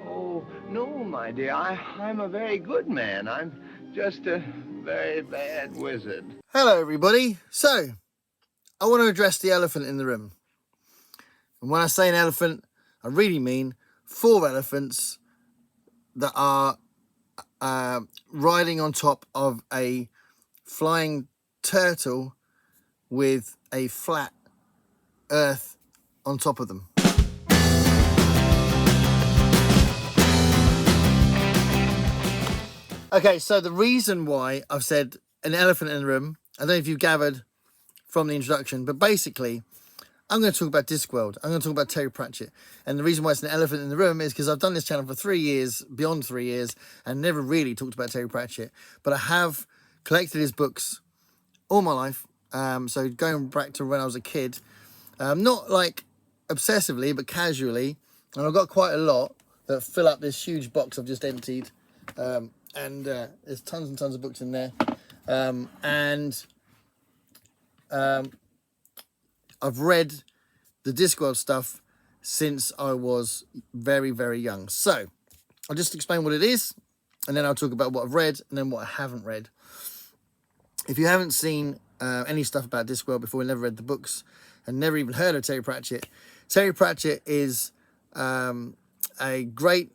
Oh, no, my dear. I'm a very good man. I'm just a very bad wizard. Hello, everybody. So, I want to address the elephant in the room. And when I say an elephant, I really mean 4 elephants that are riding on top of a flying turtle with a flat earth on top of them. Okay, so the reason why I've said an elephant in the room, I don't know if you've gathered from the introduction, but basically, I'm going to talk about Discworld. I'm going to talk about Terry Pratchett. And the reason why it's an elephant in the room is because I've done this channel for 3 years, beyond 3 years, and never really talked about Terry Pratchett. But I have collected his books all my life. So going back to when I was a kid, not like obsessively, but casually. And I've got quite a lot that fill up this huge box I've just emptied. And there's tons and tons of books in there. I've read the Discworld stuff since I was very, very young. So I'll just explain what it is, and then I'll talk about what I've read and then what I haven't read. If you haven't seen any stuff about Discworld before, never read the books, and never even heard of Terry Pratchett is a great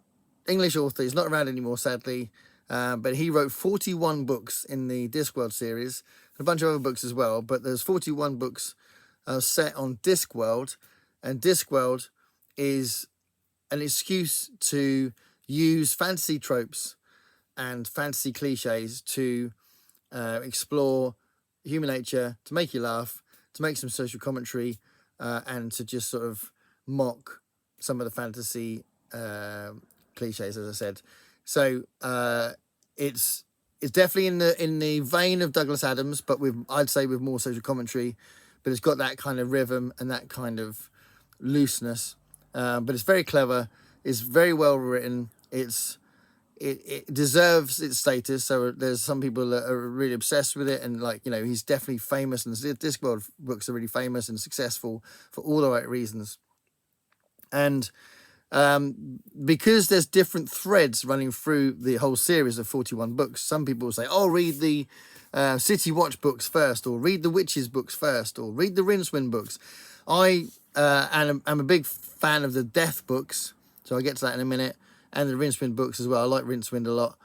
English author. He's not around anymore, sadly, but he wrote 41 books in the Discworld series, and a bunch of other books as well, but there's 41 books set on Discworld, and Discworld is an excuse to use fantasy tropes and fantasy cliches to explore human nature, to make you laugh, to make some social commentary, and to just sort of mock some of the fantasy cliches, as I said. So it's definitely in the vein of Douglas Adams, but I'd say with more social commentary. But it's got that kind of rhythm and that kind of looseness. But it's very clever. It's very well written. It deserves its status. So there's some people that are really obsessed with it, and he's definitely famous. And the Discworld books are really famous and successful for all the right reasons. And because there's different threads running through the whole series of 41 books, some people will say, "Oh, read the City Watch books first, or read the Witches books first, or read the Rincewind books." I'm a big fan of the Death books, so I'll get to that in a minute, and the Rincewind books as well. I like Rincewind a lot,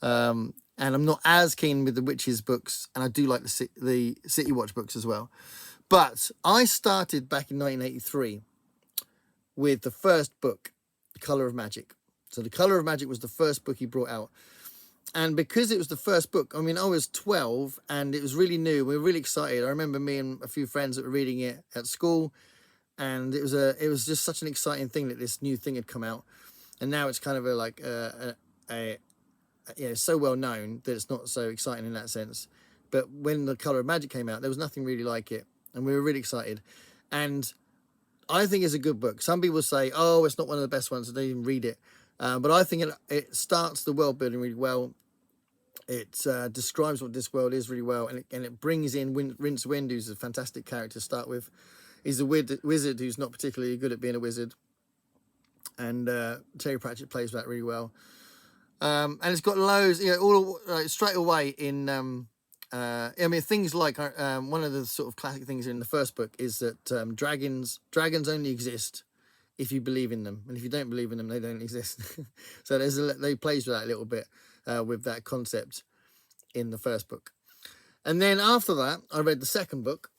and I'm not as keen with the Witches books, and I do like the City Watch books as well. But I started back in 1983 with the first book, The Colour of Magic. So The Colour of Magic was the first book he brought out. And because it was the first book, I mean, I was 12 and it was really new. We were really excited. I remember me and a few friends that were reading it at school, and it was just such an exciting thing that this new thing had come out. And now it's kind of so well known that it's not so exciting in that sense. But when The Colour of Magic came out, there was nothing really like it, and we were really excited. And I think it's a good book. Some people say, "Oh, it's not one of the best ones," so they didn't read it. But I think it starts the world building really well. It describes what Discworld is really well, and it brings in Rincewind, who's a fantastic character to start with. He's a wizard who's not particularly good at being a wizard, and Terry Pratchett plays that really well. And it's got loads, all straight away in. Things like one of the sort of classic things in the first book is that dragons only exist if you believe in them, and if you don't believe in them, they don't exist. So they plays with that a little bit with that concept in the first book. And then after that, I read the second book,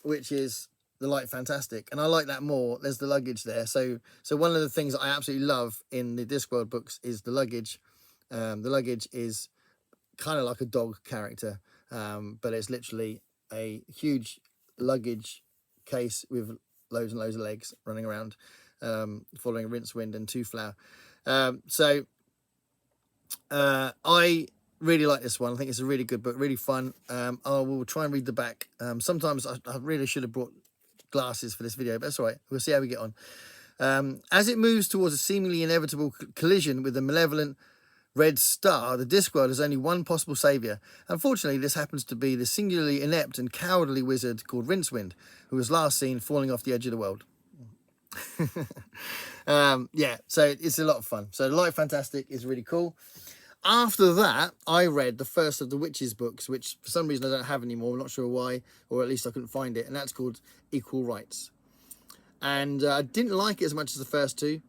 which is The Light Fantastic, and I like that more. There's the luggage there. So one of the things that I absolutely love in the Discworld books is the luggage. The luggage is kind of like a dog character, but it's literally a huge luggage case with loads and loads of legs running around, following Rincewind and Two Flower. I really like this one. I think it's a really good book, really fun. I will try and read the back. Sometimes I really should have brought glasses for this video, but that's all right. We'll see how we get on. As it moves towards a seemingly inevitable collision with the malevolent Red Star, the Discworld has only one possible saviour. Unfortunately, this happens to be the singularly inept and cowardly wizard called Rincewind, who was last seen falling off the edge of the world. Yeah, so it's a lot of fun. So Light Fantastic is really cool. After that, I read the first of the Witches books, which for some reason I don't have anymore. I'm not sure why, or at least I couldn't find it. And that's called Equal Rights. And I didn't like it as much as the first two,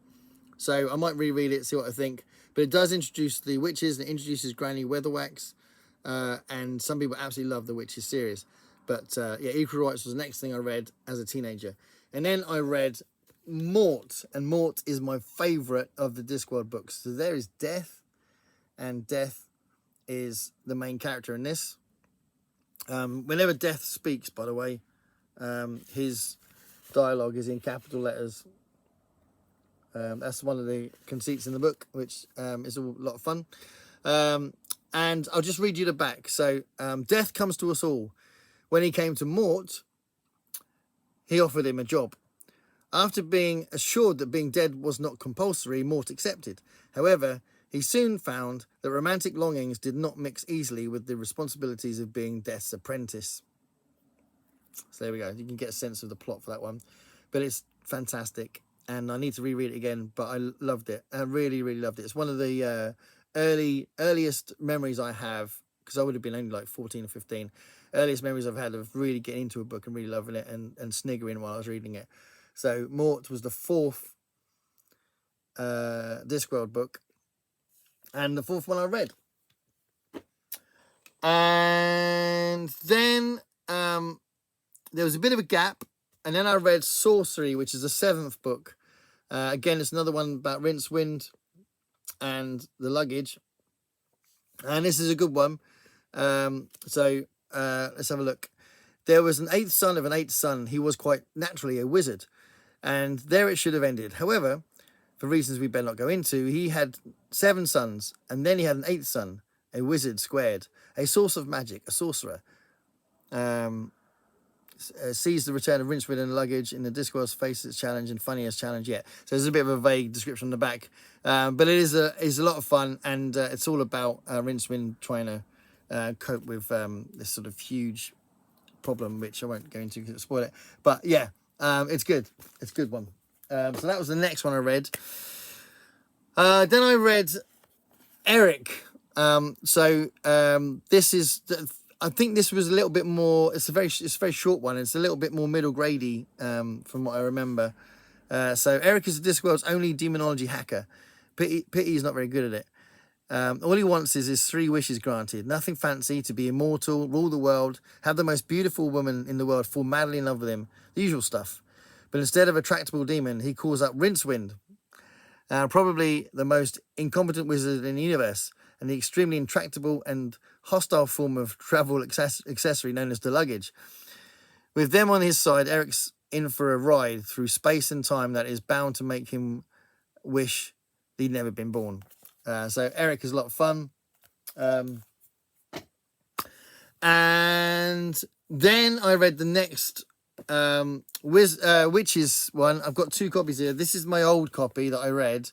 so I might reread it, see what I think. But it does introduce the witches, and it introduces Granny Weatherwax, and some people absolutely love the Witches series. But yeah, Equal Rights was the next thing I read as a teenager. And then I read Mort, and Mort is my favourite of the Discworld books. So there is Death, and Death is the main character in this. Whenever Death speaks, by the way, his dialogue is in capital letters. That's one of the conceits in the book, which is a lot of fun. And I'll just read you the back. So, Death comes to us all. When he came to Mort, he offered him a job. After being assured that being dead was not compulsory, Mort accepted. However, he soon found that romantic longings did not mix easily with the responsibilities of being Death's apprentice. So there we go. You can get a sense of the plot for that one. But it's fantastic. And I need to reread it again, but I loved it. I really, really loved it. It's one of the earliest memories I have, because I would have been only like 14 or 15. Earliest memories I've had of really getting into a book and really loving it and sniggering while I was reading it. So Mort was the fourth Discworld book, and the fourth one I read. And then there was a bit of a gap, and then I read Sorcery, which is the seventh book. Again, it's another one about Rincewind and the luggage, and this is a good one. So let's have a look. There was an eighth son of an eighth son. He was quite naturally a wizard, and there it should have ended. However, for reasons we better not go into, he had 7 sons, and then he had an 8th son, a wizard squared, a source of magic, a sorcerer. Sees the return of Rincewind and luggage in the Discworld's faces challenge and funniest challenge yet. So there's a bit of a vague description on the back, but it is a lot of fun, and it's all about Rincewind trying to cope with this sort of huge problem, which I won't go into because it'll spoil it. But yeah, it's good. It's a good one. So that was the next one I read. Then I read Eric. This is, I think this was a little bit more, it's a very short one. It's a little bit more middle grady from what I remember. So Eric is the Discworld's only demonology hacker. Pity he's not very good at it. All he wants is his 3 wishes granted. Nothing fancy, to be immortal, rule the world, have the most beautiful woman in the world fall madly in love with him. The usual stuff. But instead of a tractable demon, he calls up Rincewind, probably the most incompetent wizard in the universe, and the extremely intractable and hostile form of travel accessory known as the luggage. With them on his side, Eric's in for a ride through space and time that is bound to make him wish he'd never been born. So Eric is a lot of fun. And then I read the next Witches one. I've got 2 copies here. This is my old copy that I read,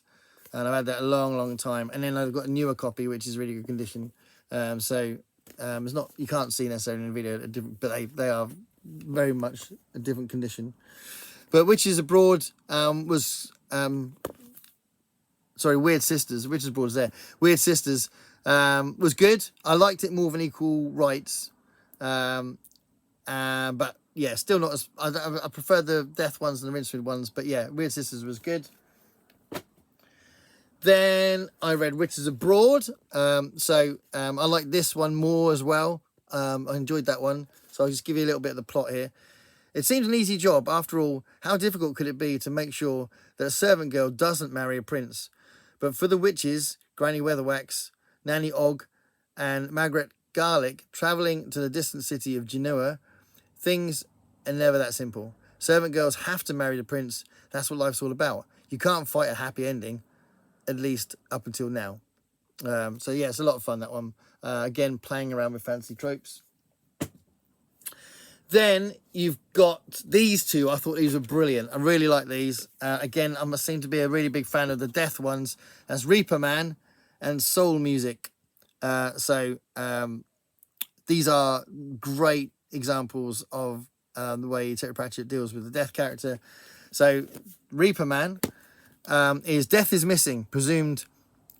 and I've had that a long time. And then I've got a newer copy which is really good condition. It's not, you can't see necessarily in the video, but they are very much a different condition. But Witches Abroad was Weird Sisters. Witches Abroad is there. Weird Sisters was good. I liked it more than Equal Rights, but yeah, still not as, I prefer the Death ones and the Rincewind ones, but yeah, Weird Sisters was good. Then I read Witches Abroad. I like this one more as well. I enjoyed that one. So I'll just give you a little bit of the plot here. It seems an easy job. After all, how difficult could it be to make sure that a servant girl doesn't marry a prince? But for the witches, Granny Weatherwax, Nanny Og, and Margaret Garlic, travelling to the distant city of Genoa, things are never that simple. Servant girls have to marry the prince. That's what life's all about. You can't fight a happy ending, at least up until now. So yeah, it's a lot of fun, that one. Again, playing around with fancy tropes. Then you've got these 2. I thought these were brilliant. I really like these. Again, I must seem to be a really big fan of the Death ones. That's Reaper Man and Soul Music. These are great examples of the way Terry Pratchett deals with the Death character. So Reaper Man is death is missing, presumed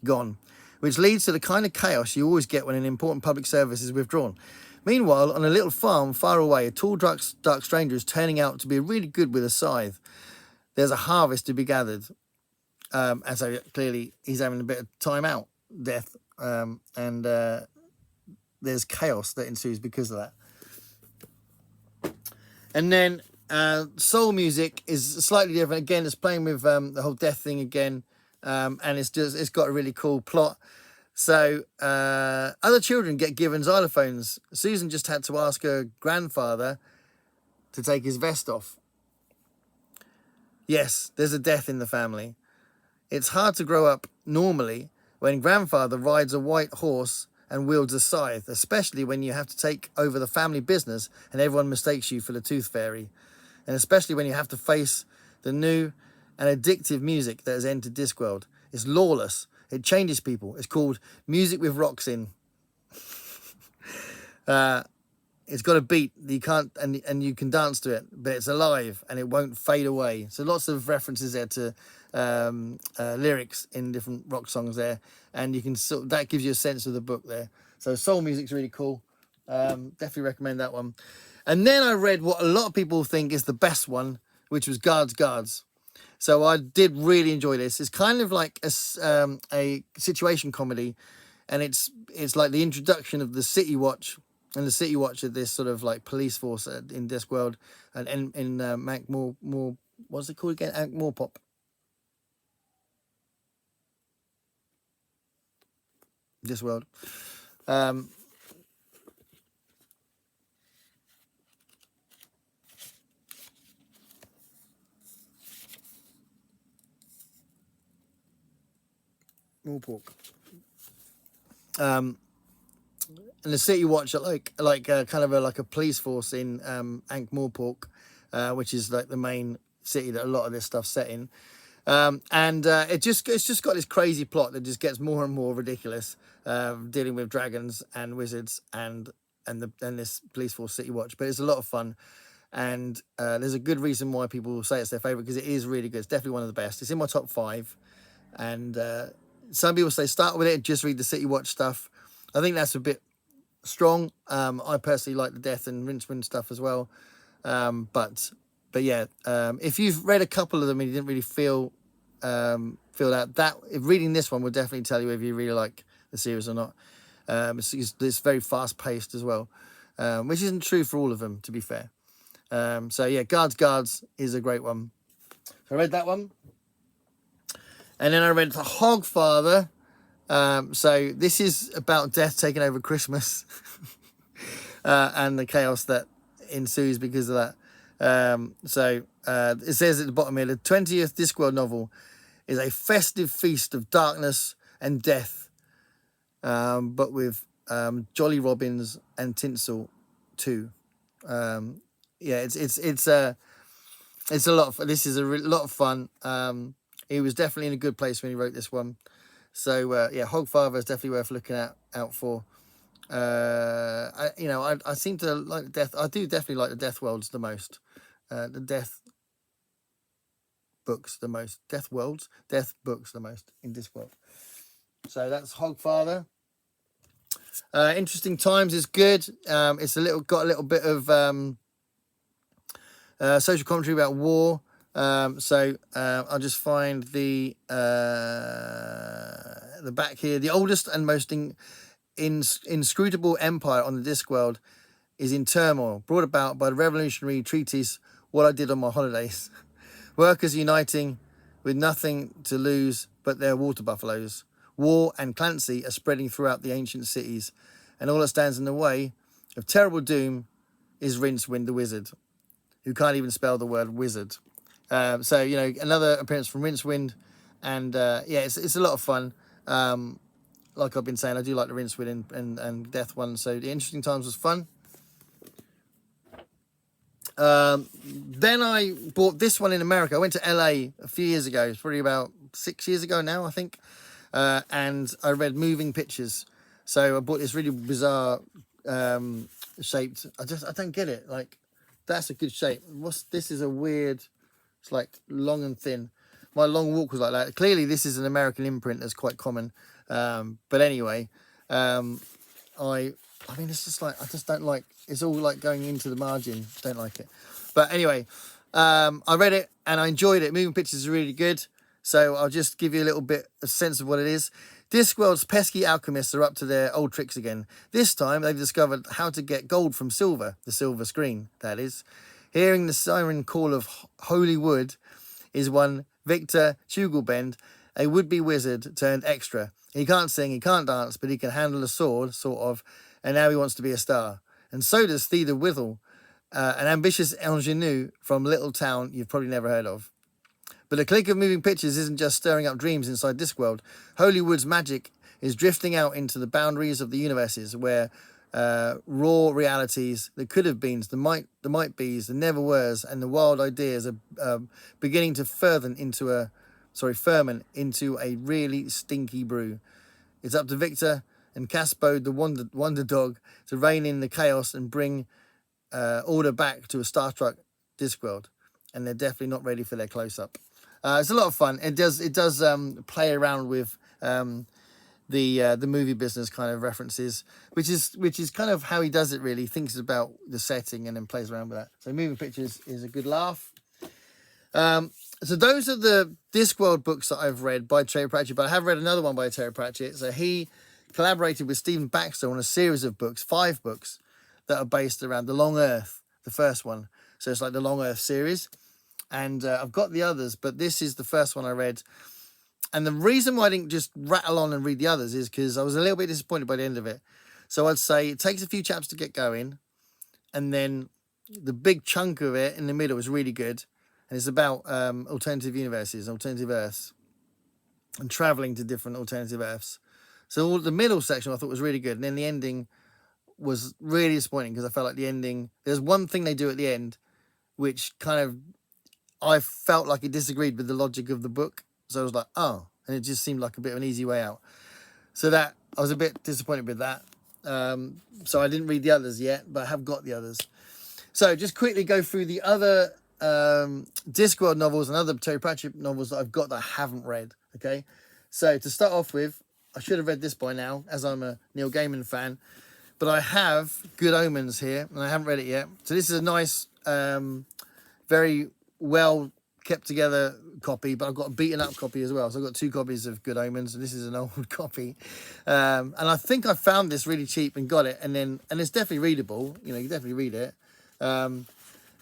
gone, which leads to the kind of chaos you always get when an important public service is withdrawn. Meanwhile, on a little farm far away, a tall, dark stranger is turning out to be really good with a scythe. There's a harvest to be gathered. And so clearly he's having a bit of time out, death. And there's chaos that ensues because of that. And then soul music is slightly different. Again, it's playing with the whole death thing again. And it's got a really cool plot. So other children get given xylophones. Susan just had to ask her grandfather to take his vest off. Yes, there's a death in the family. It's hard to grow up normally when grandfather rides a white horse and wields a scythe, especially when you have to take over the family business and everyone mistakes you for the tooth fairy. And especially when you have to face the new and addictive music that has entered Discworld. It's lawless. It changes people. It's called music with rocks in. It's got a beat that you can't, and you can dance to it, but it's alive and it won't fade away. So lots of references there to lyrics in different rock songs there, and you can that gives you a sense of the book there. So soul music's really cool. Definitely recommend that one. And then I read what a lot of people think is the best one, which was Guards. So I did really enjoy this. It's kind of like a situation comedy, and it's like the introduction of the City Watch. And the City Watch are this sort of like police force in Discworld, and in Ankh-Morpork, what's it called again? Ankh-Morpork. Discworld. Morpork. And the City Watch are like kind of like a police force in Ankh-Morpork, which is like the main city that a lot of this stuff's set in. It's just got this crazy plot that just gets more and more ridiculous, dealing with dragons and wizards and this police force City Watch. But it's a lot of fun, and there's a good reason why people say it's their favorite, because it is really good. It's definitely one of the best. It's in my top 5, and some people say start with it and just read the City Watch stuff. I think that's a bit strong. I personally like the Death and Rincewind stuff as well. But yeah, if you've read a couple of them and you didn't really feel that reading this one will definitely tell you if you really like the series or not. It's very fast paced as well, which isn't true for all of them, to be fair. So yeah, Guards is a great one. So I read that one, and then I read The Hogfather. So this is about death taking over Christmas and the chaos that ensues because of that. It says at the bottom here, the 20th Discworld novel is a festive feast of darkness and death, but with jolly robins and tinsel too. It's a lot of, this is a lot of fun. He was definitely in a good place when he wrote this one. So Hogfather is definitely worth looking out for. I seem to like Death. I do definitely like the Death Worlds the most. The Death books the most. Death books the most in Discworld. So that's Hogfather. Interesting Times is good. It's got a little bit of social commentary about war. I'll just find the back here. The oldest and most inscrutable empire on the Discworld is in turmoil, brought about by the revolutionary treatise What I Did on My Holidays. Workers uniting with nothing to lose but their water buffaloes. War and Clancy are spreading throughout the ancient cities, and all that stands in the way of terrible doom is Rincewind the Wizard, who can't even spell the word wizard. Another appearance from Rincewind, and it's a lot of fun. Like I've been saying, I do like the Rincewind and Death one, so the Interesting Times was fun. Then I bought this one in America. I went to LA a few years ago. It's probably about 6 years ago now, I think. And I read Moving Pictures. So I bought this really bizarre shaped. I don't get it. Like, that's a good shape. This is a weird It's like long and thin. My Long Walk was like that. Clearly, this is an American imprint that's quite common. But anyway, I mean, it's just like, I just don't like, it's all like going into the margin. Don't like it. But anyway, I read it and I enjoyed it. Moving pictures are really good. So I'll just give you a little bit of sense of what it is. Discworld's pesky alchemists are up to their old tricks again. This time they've discovered how to get gold from silver, the silver screen, that is. Hearing the siren call of holy wood is one Victor Chugelbend, a would-be wizard turned extra. He can't sing, he can't dance, but he can handle a sword, sort of, and now he wants to be a star. And so does Theda Withel, an ambitious ingenue from a little town you've probably never heard of. But the click of moving pictures isn't just stirring up dreams inside Discworld. Holywood's magic is drifting out into the boundaries of the universes where raw realities, the could have beens, the might be's, the never were's, and the wild ideas are beginning to ferment into a really stinky brew. It's up to Victor and Caspo, the wonder dog, to rein in the chaos and bring order back to a Star Trek Discworld. And they're definitely not ready for their close-up. It's a lot of fun. It does play around with the movie business kind of references, which is kind of how he does it. Really, he thinks about the setting and then plays around with that. So moving pictures is a good laugh. So those are the Discworld books that I've read by Terry Pratchett, but I have read another one by Terry Pratchett. So he collaborated with Stephen Baxter on a series of books, 5 books, that are based around the Long Earth, the first one. So it's like the Long Earth series. And I've got the others, but this is the first one I read. And the reason why I didn't just rattle on and read the others is because I was a little bit disappointed by the end of it. So I'd say it takes a few chapters to get going. And then the big chunk of it in the middle is really good. And it's about alternative universes, alternative Earths, and traveling to different alternative Earths. So all the middle section I thought was really good. And then the ending was really disappointing because I felt like the ending... There's one thing they do at the end which kind of... I felt like it disagreed with the logic of the book. So I was like, oh. And it just seemed like a bit of an easy way out. So that... I was a bit disappointed with that. So I didn't read the others yet, but I have got the others. So just quickly go through the other Discworld novels and other Terry Pratchett novels that I've got that I haven't read. Okay, so to start off with, I should have read this by now, as I'm a Neil Gaiman fan. But I have Good Omens here, and I haven't read it yet. So this is a nice, very well kept together copy, but I've got a beaten up copy as well. So I've got 2 copies of Good Omens, and this is an old copy. And I think I found this really cheap and got it, and it's definitely readable. You know, you can definitely read it.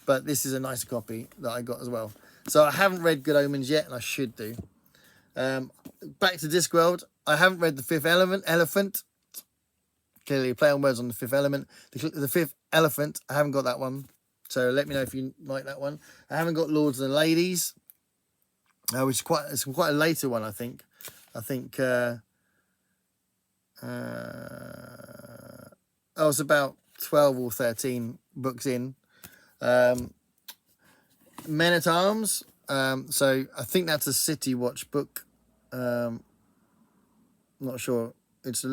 But this is a nicer copy that I got as well. So I haven't read Good Omens yet, and I should do. Back to Discworld. I haven't read The Fifth Elephant. Clearly, play on words on The Fifth Element. The Fifth Elephant. I haven't got that one. So let me know if you like that one. I haven't got Lords and Ladies, which is quite a later one, I think. It's about 12 or 13 books in. Men at Arms. So I think that's a City Watch book. Not sure. It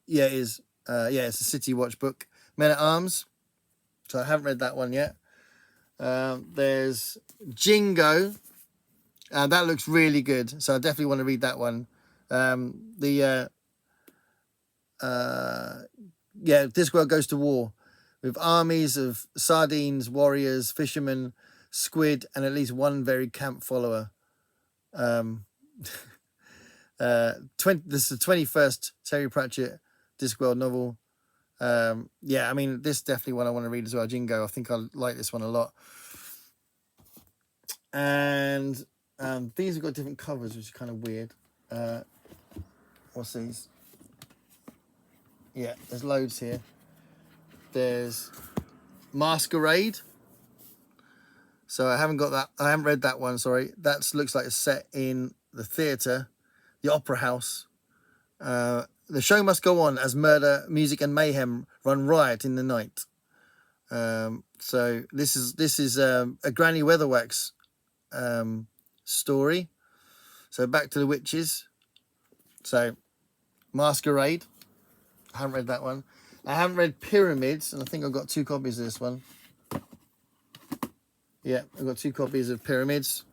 is. It's a City Watch book. Men at Arms. So I haven't read that one yet. There's Jingo. That looks really good. So I definitely want to read that one. Discworld goes to war with armies of sardines, warriors, fishermen, squid, and at least one very camp follower. This is the 21st Terry Pratchett Discworld novel. I mean, this is definitely one I want to read as well. Jingo, I think I like this one a lot. And these have got different covers, which is kind of weird. What's these? Yeah, there's loads here. There's Masquerade. So I haven't got that. I haven't read that one, sorry. That looks like it's set in the theatre, the opera house. The show must go on as murder, music and mayhem run riot in the night. So this is a Granny Weatherwax story. So back to the witches. So Masquerade. I haven't read that one. I haven't read Pyramids, and I think I've got 2 copies of this one. Yeah, I've got 2 copies of Pyramids.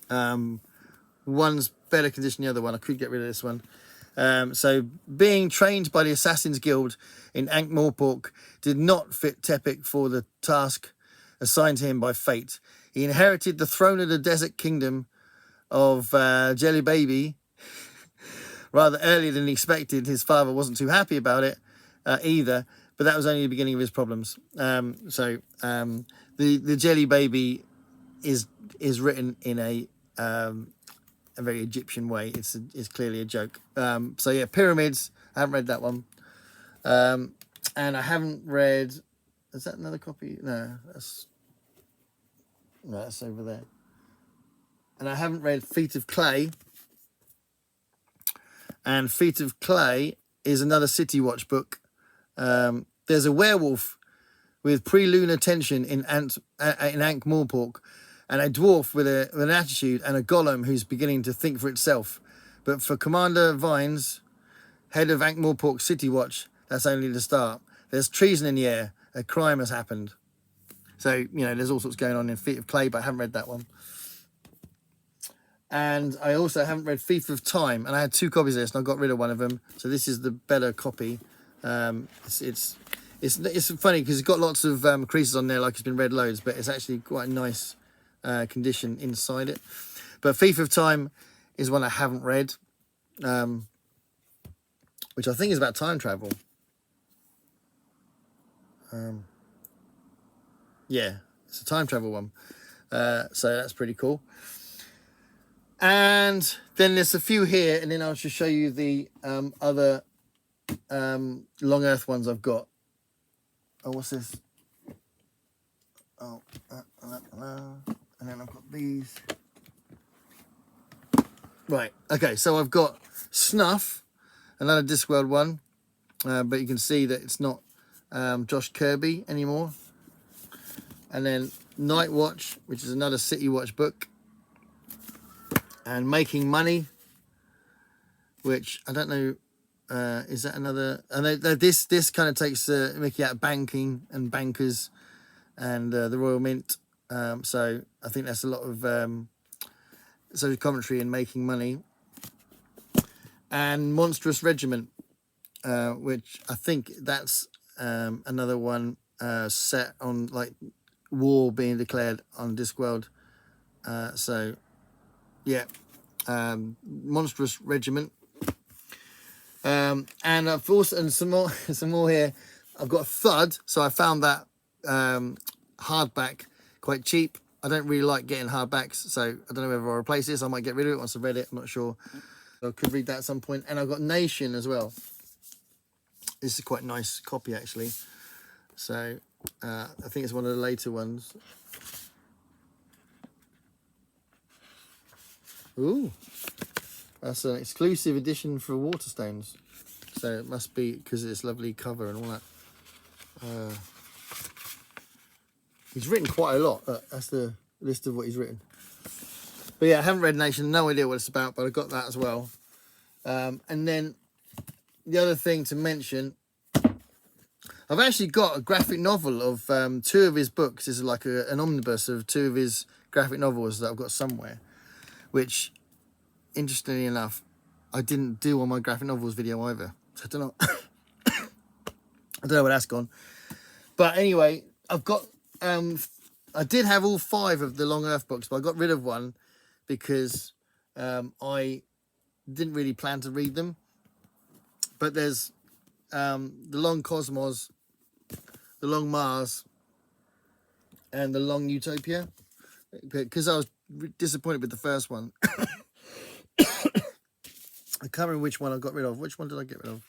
One's better condition than the other one. I could get rid of this one. So being trained by the Assassin's Guild in Ankh-Morpork did not fit Tepic for the task assigned to him by fate. He inherited the throne of the Desert Kingdom of Jelly Baby rather earlier than expected. His father wasn't too happy about it either, but that was only the beginning of his problems. The Jelly Baby is written in a very Egyptian way. It's clearly a joke. So yeah, Pyramids. I haven't read that one, and I haven't read. Is that another copy? No, that's over there. And I haven't read Feet of Clay. And Feet of Clay is another City Watch book. There's a werewolf with pre-lunar tension in Ankh-Morpork, and a dwarf with an attitude, and a golem who's beginning to think for itself. But for Commander Vines, head of Ankh-Morpork City Watch, that's only the start. There's treason in the air. A crime has happened. So, there's all sorts going on in Feet of Clay, but I haven't read that one. And I also haven't read Thief of Time, and I had 2 copies of this, and I got rid of one of them. So this is the better copy. It's funny because it's got lots of creases on there, like it's been read loads, but it's actually quite a nice condition inside it. But Thief of Time is one I haven't read, which I think is about time travel. Yeah, it's a time travel one. So that's pretty cool. And then there's a few here, and then I'll just show you the other Long Earth ones I've got. Oh, what's this? Oh, and then I've got these. Right, okay, so I've got Snuff, another Discworld one, but you can see that it's not Josh Kirby anymore. And then Night Watch, which is another City Watch book. And Making Money, which I don't know, is that another? And this kind of takes Mickey out of banking and bankers and the Royal Mint. So I think that's a lot of social commentary in Making Money. And Monstrous Regiment, which I think that's another one set on like war being declared on Discworld. So yeah, Monstrous Regiment. And I've also, and some more here. I've got Thud, so I found that hardback quite cheap. I don't really like getting hardbacks, so I don't know whether I'll replace this. I might get rid of it once I've read it. I'm not sure. I could read that at some point. And I've got Nation as well. This is quite a nice copy, actually. So I think it's one of the later ones. Ooh, that's an exclusive edition for Waterstones. So it must be because of this lovely cover and all that. He's written quite a lot. That's the list of what he's written. But yeah, I haven't read Nation, no idea what it's about, but I got that as well. And then the other thing to mention, I've actually got a graphic novel of 2 of his books. This is like an omnibus of 2 of his graphic novels that I've got somewhere, which, interestingly enough, I didn't do on my graphic novels video either. So I don't know. I don't know where that's gone. But anyway, I've got, I did have all 5 of the Long Earth books, but I got rid of one because I didn't really plan to read them. But there's the Long Cosmos, the Long Mars, and the Long Utopia, because I was disappointed with the first one. I can't remember which one I got rid of. Which one did I get rid of?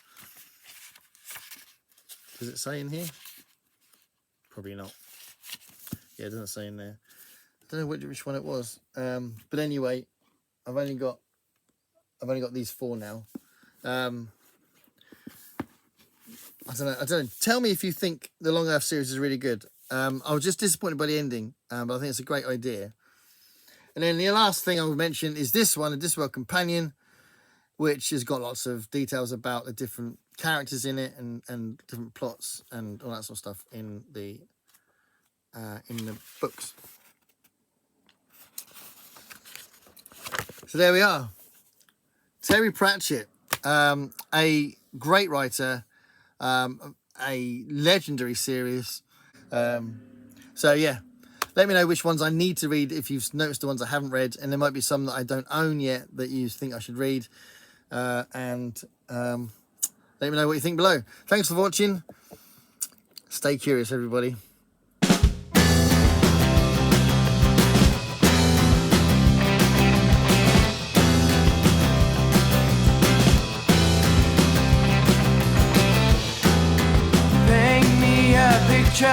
Does it say in here? Probably not. Yeah, it doesn't say in there. I don't know which one it was. But anyway, I've only got these 4 now. I don't know. Tell me if you think the Long Earth series is really good. I was just disappointed by the ending, but I think it's a great idea. And then the last thing I will mention is this one, a Discworld Companion, which has got lots of details about the different characters in it and different plots and all that sort of stuff in the in the books. So there we are. Terry Pratchett, a great writer, a legendary series. So yeah, let me know which ones I need to read if you've noticed the ones I haven't read, and there might be some that I don't own yet that you think I should read. And let me know what you think below. Thanks for watching. Stay curious, everybody. Of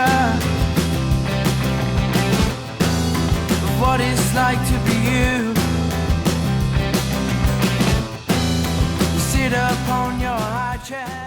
what it's like to be you. You sit upon your high chair.